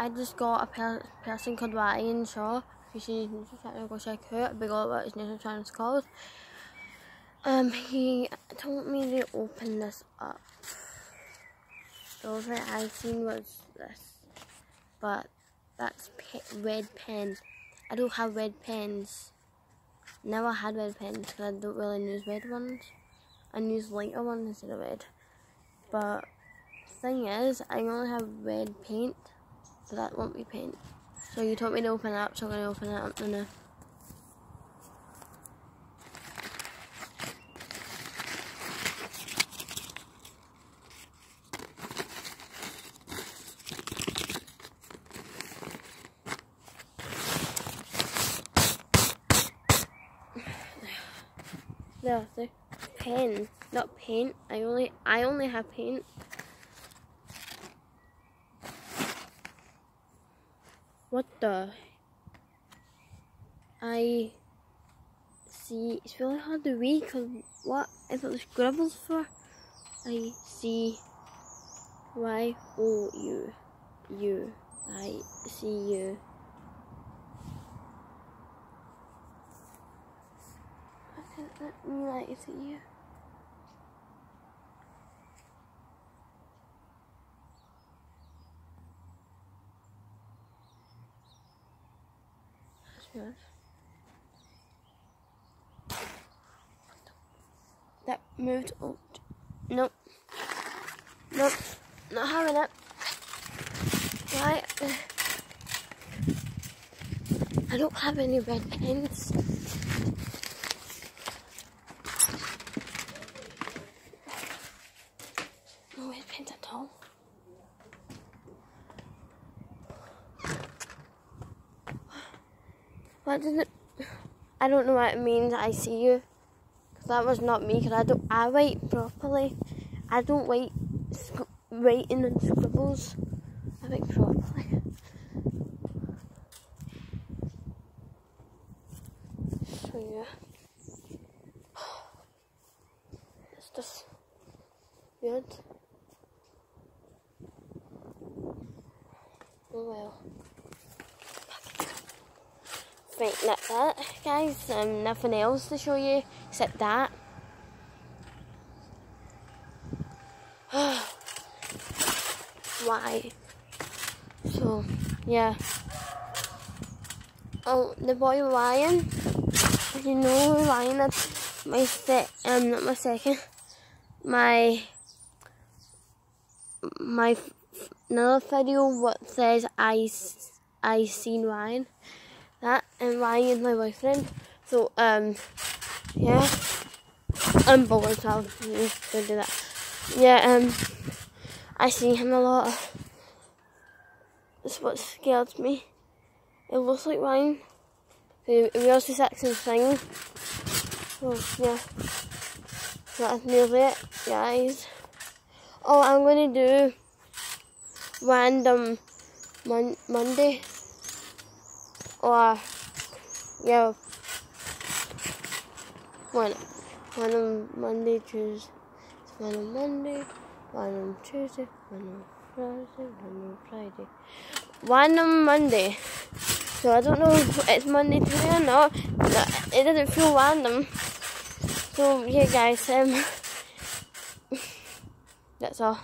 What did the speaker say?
I just got a person called Ryan Shaw. If you see his YouTube channel, go check it out. Big all what his YouTube channel is called. He told me to open this up. The only thing I seen was this, but that's red pen. I don't have red pens. Never had red pens because I don't really use red ones. I use lighter ones instead of red. But the thing is, I only have red paint, so that won't be paint. So you told me to open it up, so I'm going to open it up now. There, pen, not paint. I only have paint. What the? I see. It's really hard to read. Cause what is it the scribbles for? I see. Y-O-U. U. I see you. Let me like it to you. That's weird. That moved out. Nope. Nope. Not having it. Right. I don't have any red pens. No red pens at all. What does it? I don't know what it means. I see you. Cause that was not me. Cause I write properly. I don't write writing and scribbles. I write properly. So yeah. It's just weird. Oh well. Right, that's that, guys. Nothing else to show you except that. Why? So, yeah. Oh, the boy Ryan. You know Ryan, that's my not my second. My another video what says I seen Ryan. That and Ryan is my boyfriend. So yeah. I'm bored, so I'll do that. Yeah, I see him a lot. That's what scared me. It looks like Ryan. We also said the thing. So yeah. That's nearly it, guys. Oh, I'm gonna do random Monday. Or yeah, one on Monday, Tuesday, one on Monday, one on Tuesday, one on Thursday, one on Friday, one on Monday. So I don't know if it's Monday today or not. It doesn't feel random. So yeah, guys, that's all.